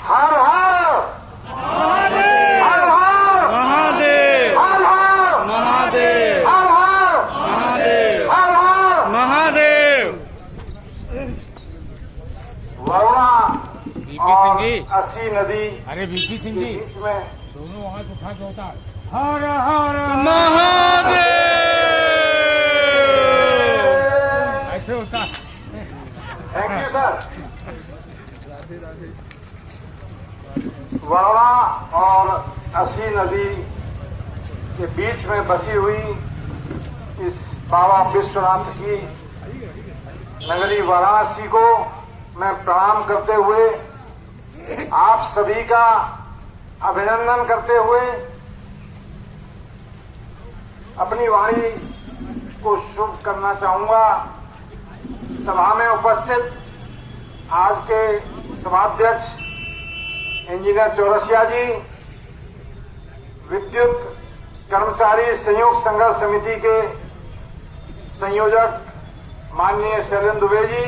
हर हर महादेव हर हर महादेव हर हर महादेव हर हर महादेव हर हर Mahadev. Varuna VP Singh ji, और अस्सी नदी अरे वीपी सिंह के जी, बीच में दोनों आवाज उठा के होता है हर हर महादेव ऐसे होता है। Thank you sir. वरुणा और अस्सी नदी के बीच में बसी हुई इस बाबा विश्वनाथ की नगरी वाराणसी को मैं प्रणाम करते हुए आप सभी का अभिनंदन करते हुए अपनी वाणी को शुभ करना चाहूंगा। सभा में उपस्थित आज के सभाध्यक्ष इंजीनियर चौरसिया जी, विद्युत कर्मचारी संयुक्त संघर्ष समिति के संयोजक माननीय शैलेंद्र दुबे जी,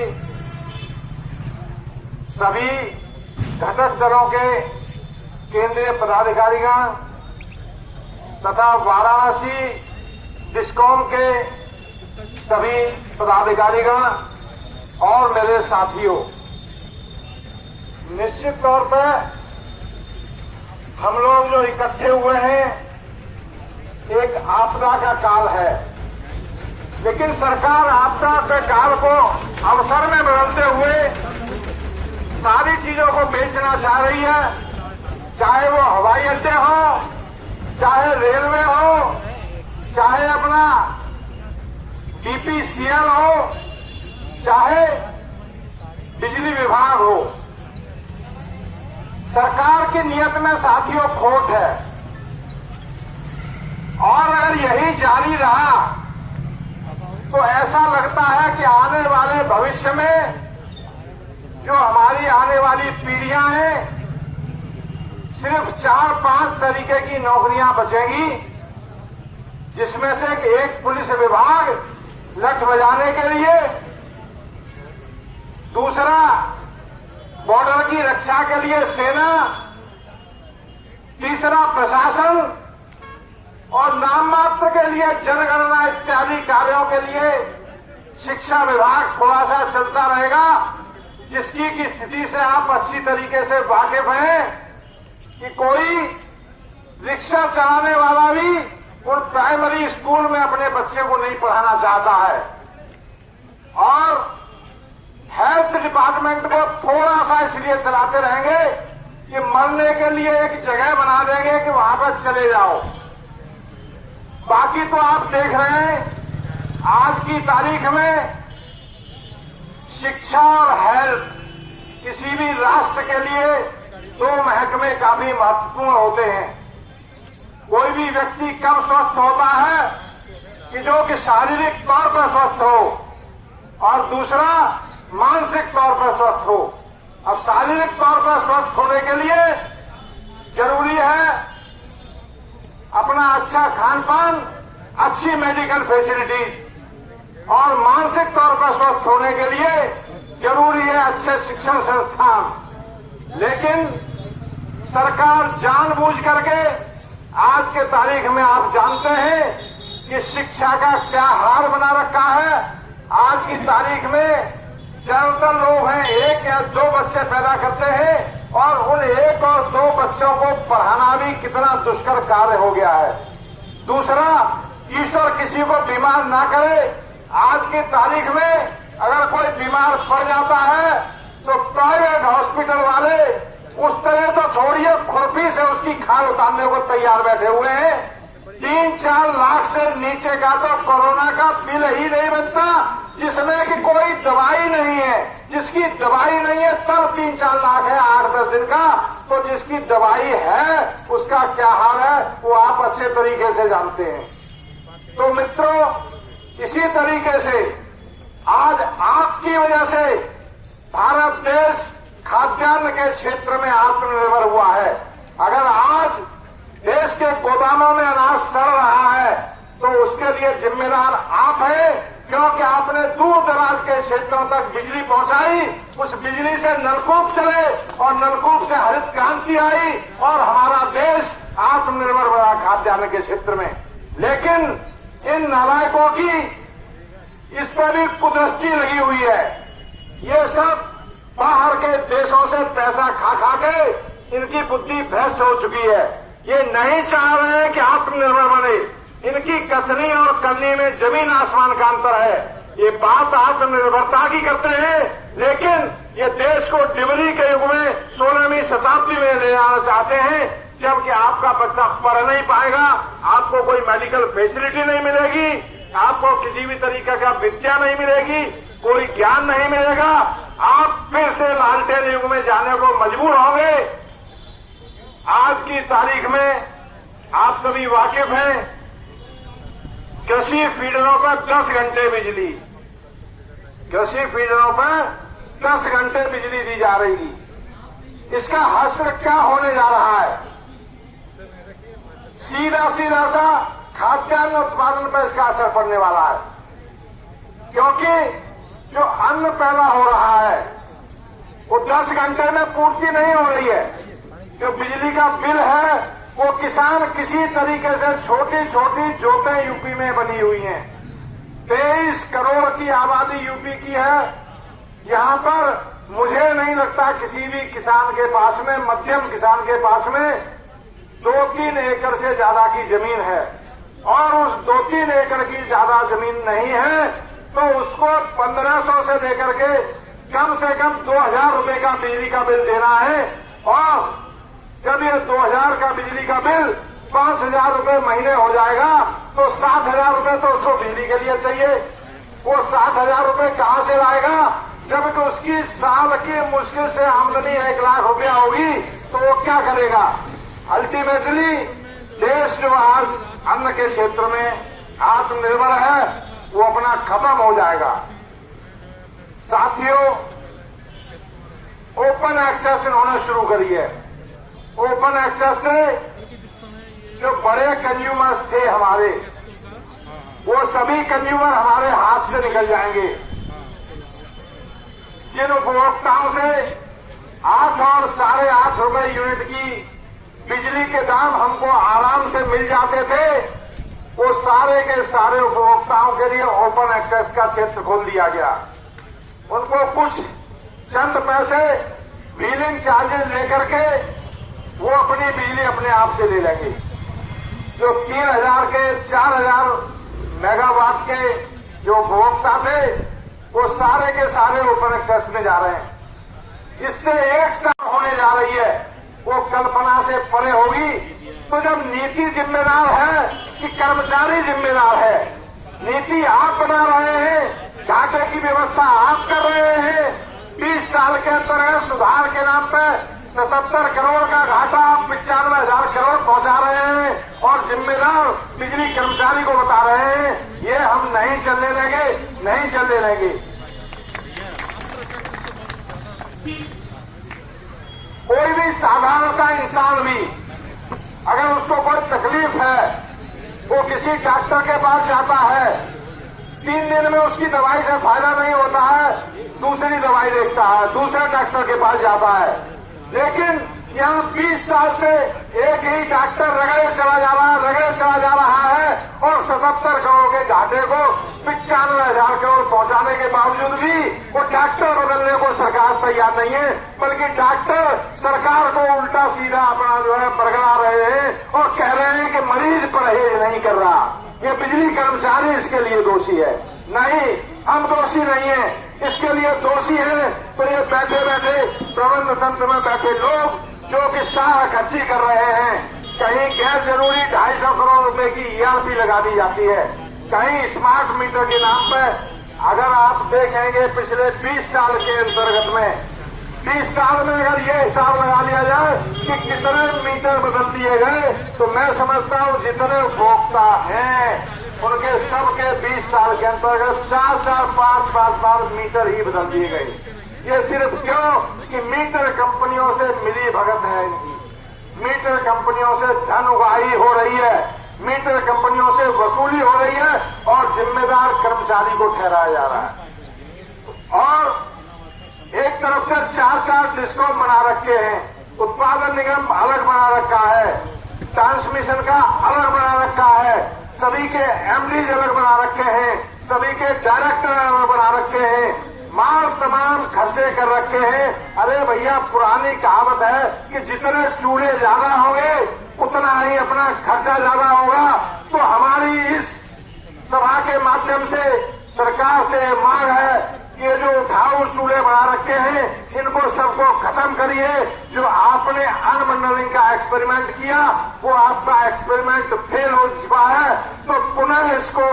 सभी घटक दलों के केंद्रीय पदाधिकारीगण तथा वाराणसी डिस्कॉम के सभी पदाधिकारीगण और मेरे साथियों, निश्चित तौर पर हम लोग जो इकट्ठे हुए हैं, एक आपदा का काल है, लेकिन सरकार आपदा के काल को अवसर में बदलते हुए सारी चीजों को बेचना चाह रही है, चाहे वो हवाई अड्डे हो, चाहे रेलवे हो, चाहे अपना बीपीसीएल हो, चाहे बिजली विभाग हो। सरकार की नीयत में साथियों खोट है, और अगर यही जारी रहा तो ऐसा लगता है कि आने वाले भविष्य में जो हमारी आने वाली पीढ़ियां हैं, सिर्फ 4-5 तरीके की नौकरियां बचेंगी, जिसमें से एक पुलिस विभाग लठ बजाने के लिए, दूसरा बॉर्डर की रक्षा के लिए सेना, तीसरा प्रशासन और नाम मात्र के लिए जनगणना इत्यादि कार्यों के लिए शिक्षा विभाग थोड़ा सा चलता रहेगा, जिसकी की स्थिति से आप अच्छी तरीके से वाकिफ हैं कि कोई रिक्शा चलाने वाला भी उन प्राइमरी स्कूल में अपने बच्चे को नहीं पढ़ाना चाहता है, और हेल्थ डिपार्टमेंट को थोड़ा सा इसलिए चलाते रहेंगे कि मरने के लिए एक जगह बना देंगे कि वहां पर चले जाओ। बाकी तो आप देख रहे हैं आज की तारीख में शिक्षा और हेल्थ किसी भी राष्ट्र के लिए दो महकमे काफी महत्वपूर्ण होते हैं। कोई भी व्यक्ति कब स्वस्थ होता है कि जो कि शारीरिक तौर पर स्वस्थ हो, और दूसरा मानसिक तौर पर स्वस्थ हो। अब शारीरिक तौर पर स्वस्थ होने के लिए जरूरी है अपना अच्छा खान पान, अच्छी मेडिकल फैसिलिटीज, और मानसिक तौर पर स्वस्थ होने के लिए जरूरी है अच्छे शिक्षण संस्थान। लेकिन सरकार जानबूझ करके आज के तारीख में आप जानते हैं कि शिक्षा का क्या हाल बना रखा है। आज की तारीख में ज्यादातर लोग हैं 1 या 2 बच्चे पैदा करते हैं, और उन 1 और 2 बच्चों को पढ़ाना भी कितना दुष्कर कार्य हो गया है। दूसरा, ईश्वर किसी को बीमार ना करे। आज की तारीख में अगर कोई बीमार पड़ जाता है तो प्राइवेट हॉस्पिटल वाले उस तरह तो छोड़िए, खुरपी से उसकी खाल उतारने को तैयार बैठे हुए हैं। 3-4 लाख से नीचे का तो कोरोना का बिल ही नहीं बनता, जिसमें कि कोई दवाई नहीं है। जिसकी दवाई नहीं है तब 3-4 लाख है 8-10 दिन का, तो जिसकी दवाई है उसका क्या हाल है वो आप अच्छे तरीके से जानते हैं। तो मित्रों, इसी तरीके से आज आपकी वजह से भारत देश खाद्यान्न के क्षेत्र में आत्मनिर्भर हुआ है। अगर आज देश के गोदामों में अनाज सड़ रहा है तो उसके लिए जिम्मेदार आप हैं, क्योंकि आपने दूर दराज के क्षेत्रों तक बिजली पहुंचाई, उस बिजली से नलकूप चले और नलकूप से हरित क्रांति आई और हमारा देश आत्मनिर्भर बना खाद्यान्न के क्षेत्र में। लेकिन इन नालायकों की इस पर भी कुदृष्टि लगी हुई है। ये सब बाहर के देशों से पैसा खा खा के इनकी बुद्धि भ्रष्ट हो चुकी है। ये नहीं चाह रहे हैं कि आत्मनिर्भर बने। इनकी कथनी और करनी में जमीन आसमान का अंतर है। ये बात आत्मनिर्भरता की करते हैं, लेकिन ये देश को डिबरी के युग में 16वीं शताब्दी में ले जाना चाहते हैं, जबकि आपका बच्चा पढ़ नहीं पाएगा, आपको कोई मेडिकल फैसिलिटी नहीं मिलेगी, आपको किसी भी तरीके का विद्या नहीं मिलेगी, कोई ज्ञान नहीं मिलेगा। आप फिर से लालटेन युग में जाने को मजबूर होंगे। आज की तारीख में आप सभी वाकिफ हैं, कृषि फीडरों पर 10 घंटे बिजली, कृषि फीडरों पर 10 घंटे बिजली दी जा रही है। इसका हश्र क्या होने जा रहा है? सीधा सीधा सा खाद्यान्न उत्पादन पर इसका असर पड़ने वाला है, क्योंकि जो अन्न पैदा हो रहा है वो 10 घंटे में पूर्ति नहीं हो रही है। जो बिजली का बिल है वो किसान किसी तरीके से छोटी छोटी जोतें यूपी में बनी हुई हैं। 23 करोड़ की आबादी यूपी की है। यहां पर मुझे नहीं लगता किसी भी किसान के पास में, मध्यम किसान के पास में 2-3 एकड़ से ज्यादा की जमीन है, और उस 2-3 एकड़ की ज्यादा जमीन नहीं है तो उसको 1500 से लेकर के कम से कम 2000 रुपए का बिजली का बिल देना है। और जब ये 2000 का बिजली का बिल 5000 रुपए महीने हो जाएगा तो 7000 रुपए तो उसको बिजली के लिए चाहिए। वो 7000 रुपए कहां से लाएगा जब तो उसकी साल की मुश्किल से आमदनी 1 लाख रुपया होगी, तो वो क्या करेगा? अल्टीमेटली देश जो आज अन्न के क्षेत्र में आत्मनिर्भर है वो अपना खत्म हो जाएगा। साथियों, ओपन एक्सेस इन्होंने शुरू करी है। ओपन एक्सेस से जो बड़े कंज्यूमर्स थे हमारे, वो सभी कंज्यूमर हमारे हाथ से निकल जाएंगे। जिन उपभोक्ताओं से 8 और 8.5 रुपए यूनिट की बिजली के दाम हमको आराम से मिल जाते थे, वो सारे के सारे उपभोक्ताओं के लिए ओपन एक्सेस का क्षेत्र खोल दिया गया। उनको कुछ चंद पैसे व्हीलिंग चार्जेस लेकर के वो अपनी बिजली अपने आप से ले लेंगे। जो 3000 के 4000 मेगावाट के जो उपभोक्ता थे वो सारे के सारे ओपन एक्सेस में जा रहे हैं। इससे एक साथ होने जा रही है, वो कल्पना से परे होगी। तो जब नीति जिम्मेदार है कि कर्मचारी जिम्मेदार है? नीति आप बना रहे हैं, घाटे की व्यवस्था आप कर रहे हैं। 20 साल के अंतर्गत सुधार के नाम पर 77 करोड़ का घाटा आप 95,000 करोड़ पहुंचा रहे हैं, और जिम्मेदार बिजली कर्मचारी को बता रहे हैं। ये हम नहीं चलने देंगे, नहीं चलने देंगे। कोई भी साधारण सा इंसान भी अगर उसको कोई तकलीफ है, वो किसी डॉक्टर के पास जाता है, 3 दिन में उसकी दवाई से फायदा नहीं होता है, दूसरी दवाई देखता है, दूसरे डॉक्टर के पास जाता है। लेकिन यहाँ 20 साल से एक ही डॉक्टर रगड़े चला जा रहा है, और 77 करोड़ के घाटे को 95,000 करोड़ पहुंचाने के बावजूद भी वो डॉक्टर बदलने को सरकार तैयार नहीं है, बल्कि डॉक्टर सरकार को उल्टा सीधा अपना जो है बरगला रहे हैं और कह रहे हैं कि मरीज परहेज नहीं कर रहा। ये बिजली कर्मचारी इसके लिए दोषी है। नहीं, हम दोषी नहीं है। इसके लिए दोषी है तो ये बैठे बैठे प्रबंध तंत्र में बैठे लोग जो कि शाह खर्ची कर रहे हैं। कहीं गैर जरूरी 250 करोड़ रुपए की ERP लगा दी जाती है, कहीं स्मार्ट मीटर के नाम पर। अगर आप देखेंगे पिछले 20 साल के अंतर्गत में, 20 साल में अगर ये हिसाब लगा लिया जाए कि कितने मीटर बदल दिए गए, तो मैं समझता हूँ जितने उपभोक्ता हैं उनके सबके 20 साल के अंतर्गत 4-4, 5-5 बार मीटर ही बदल दिए गए। ये सिर्फ क्यों कि मीटर कंपनियों से मिली भगत है इनकी, मीटर कंपनियों से धन उगाही हो रही है, मीटर कंपनियों से वसूली हो रही है और जिम्मेदार कर्मचारी को ठहराया जा रहा है। और एक तरफ से 4 डिस्कॉम बना रखे हैं, उत्पादन निगम अलग बना रखा है, ट्रांसमिशन का अलग बना रखा है, सभी के एमडी अलग बना रखे हैं, सभी के डायरेक्टर अलग बना रखे हैं, माल तमाम खर्चे कर रखे हैं। अरे भैया, पुरानी कहावत है कि जितने चूल्हे ज्यादा होंगे उतना ही अपना खर्चा ज्यादा होगा। तो हमारी इस सभा के माध्यम से सरकार से मांग है कि ये जो उठाऊ चूल्हे बना रखे हैं इनको सबको खत्म करिए। जो आपने अनबंडलिंग का एक्सपेरिमेंट किया वो आपका एक्सपेरिमेंट फेल हो चुका है। तो पुनः इसको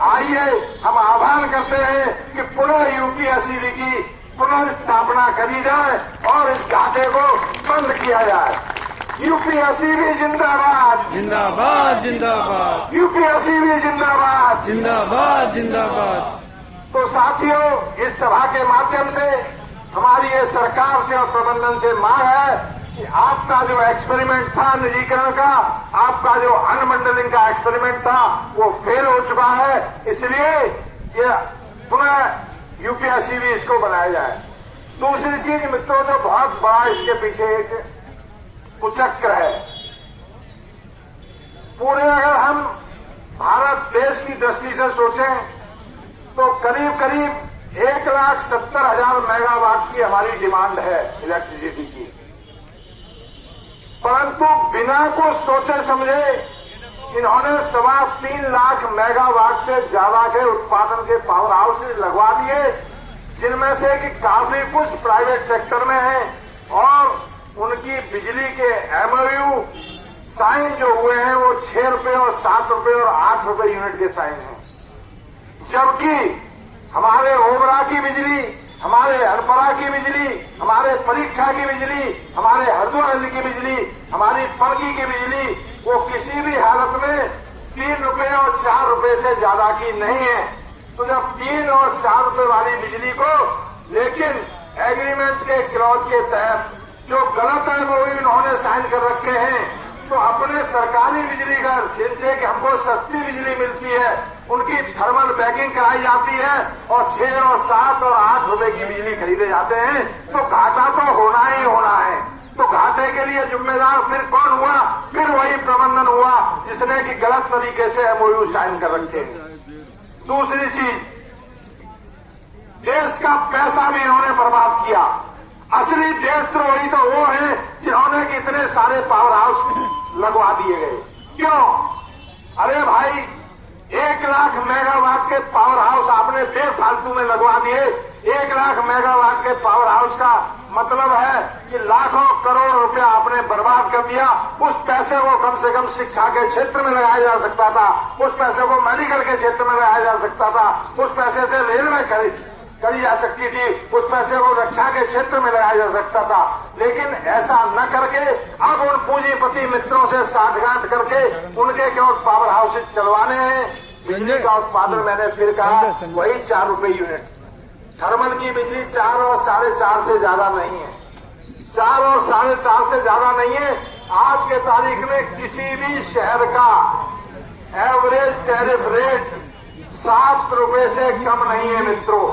आइए, हम आह्वान करते हैं कि पुनः यूपीएसईबी की पुनः स्थापना करी जाए और इस घाटे को बंद किया जाए। यूपीएसईबी जिंदाबाद, जिंदाबाद जिंदाबाद, यूपीएसईबी जिंदाबाद, जिंदाबाद जिंदाबाद। तो साथियों, इस सभा के माध्यम से हमारी ये सरकार से और प्रबंधन से मांग है कि आपका जो एक्सपेरिमेंट था निजीकरण का, आपका जो अनबंडलिंग का एक्सपेरिमेंट था वो फेल हो चुका है। इसलिए ये पुनः यूपीएसईबी इसको बनाया जाए। दूसरी चीज मित्रों, जो बहुत बड़ा इसके पीछे एक कुचक्र है, पूरे अगर हम भारत देश की दृष्टि से सोचें तो करीब करीब 1,70,000 मेगावाट की हमारी डिमांड है इलेक्ट्रिसिटी की। परंतु बिना कुछ सोचे समझे इन्होंने 3.25 लाख मेगावाट से ज्यादा के उत्पादन के पावर हाउस लगवा दिए, जिनमें से कि काफी कुछ प्राइवेट सेक्टर में है और उनकी बिजली के एमओयू साइन जो हुए हैं वो 6 रुपए और 7 रुपए और 8 रुपए यूनिट के साइन हैं। जबकि हमारे ओबरा की बिजली, हमारे अनपरा की बिजली, हमारे परीक्षा की बिजली, हमारे हरदोई की बिजली, हमारी पणजी की बिजली वो किसी भी हालत में 3 रुपए और 4 रुपए से ज्यादा की नहीं है। तो जब 3 और 4 रुपए वाली बिजली को, लेकिन एग्रीमेंट के क्लॉज के तहत जो गलत है वो भी इन्होंने साइन कर रखे हैं, तो अपने सरकारी बिजली घर जिनसे कि हमको सस्ती बिजली मिलती है उनकी थर्मल बैकिंग कराई जाती है और 6 और 7 और 8 रुपए की बिजली खरीदे जाते हैं। तो घाटा तो होना ही होना है। तो घाटे के लिए जिम्मेदार फिर कौन हुआ? फिर वही प्रबंधन हुआ जिसने कि गलत तरीके से एमओयू साइन कर रखे हैं। दूसरी चीज, देश का पैसा भी इन्होंने बर्बाद किया। असली देशद्रोही तो वो है जिन्होंने कि इतने सारे पावर हाउस लगवा दिए गए। क्यों? अरे भाई, 1 लाख मेगावाट के पावर हाउस आपने बेफालतू में लगवा दिए। 1 लाख मेगावाट के पावर हाउस का मतलब है कि लाखों करोड़ रुपया आपने बर्बाद कर दिया। उस पैसे को कम से कम शिक्षा के क्षेत्र में लगाया जा सकता था, उस पैसे को मेडिकल के क्षेत्र में लगाया जा सकता था, उस पैसे से रेलवे करी जा सकती थी, उस पैसे को रक्षा के क्षेत्र में लगाया जा सकता था। लेकिन ऐसा न करके अब उन पूंजीपति मित्रों से साठगांठ करके उनके केवल पावर हाउसेज चलवाने हैं। बिजली का उत्पादन मैंने फिर कहा वही 4 रुपए यूनिट। थर्मल की बिजली 4 और 4.5 से ज्यादा नहीं है, 4 और 4.5 से ज्यादा नहीं है। आज के तारीख में किसी भी शहर का एवरेज टैरिफ रेट 7 रुपए से कम नहीं है मित्रों।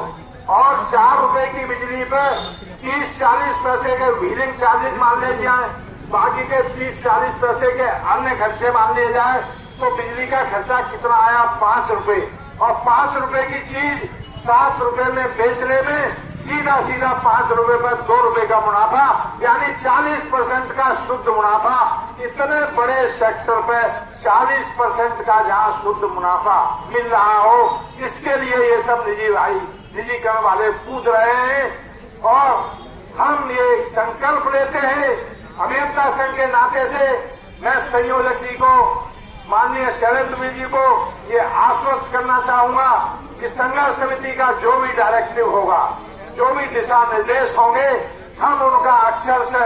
और 4 रुपए की बिजली पर 30-40 पैसे के व्हीलिंग चार्जेज मान लिए जाए, बाकी के 30-40 पैसे के अन्य खर्चे मान लिए जाए, तो बिजली का खर्चा कितना आया? 5 रुपए। और 5 रुपए की चीज 7 रुपए में बेचने में सीधा सीधा 5 रुपए पर 2 रुपए का मुनाफा, यानी 40% का शुद्ध मुनाफा। इतने बड़े सेक्टर पे 40% का जहां शुद्ध मुनाफा मिल रहा हो, इसके लिए ये सब निजीकरण वाले कूद रहे हैं। और हम ये संकल्प लेते हैं अभियंता संघ के नाते से, मैं संयोजक जी को, माननीय शैलेंद्र जी को ये आश्वस्त करना चाहूंगा कि संघर्ष समिति का जो भी डायरेक्टिव होगा, जो भी दिशा निर्देश होंगे, हम उनका अक्षर से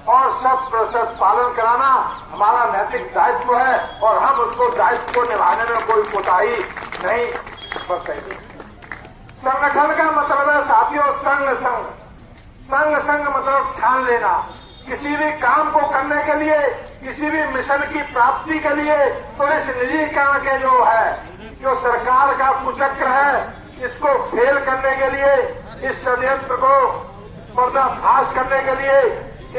और 100% पालन कराना हमारा नैतिक दायित्व है और हम उसको दायित्व को निभाने में कोई कोताही नहीं बरतेंगे। संगठन का मतलब है साथियों संघ मतलब ठान लेना किसी भी काम को करने के लिए, किसी भी मिशन की प्राप्ति के लिए, तो इस निजीकरण के जो सरकार का कुचक्र है, इसको फेल करने के लिए, इस षड्यंत्र को पर्दाफाश करने के लिए,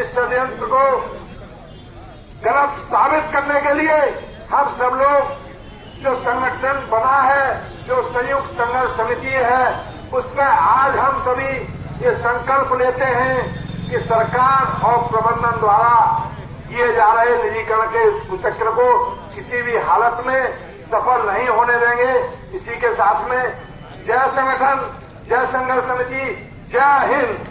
इस षड्यंत्र को गलत साबित करने के लिए हम सब लोग जो संगठन बना है, जो संयुक्त संघर्ष समिति है, उसमें आज हम सभी ये संकल्प लेते हैं कि सरकार और प्रबंधन द्वारा किए जा रहे निजीकरण के इस कुचक्र को किसी भी हालत में सफल नहीं होने देंगे। इसी के साथ में जय संगठन, जय संघर्ष समिति, जय हिंद।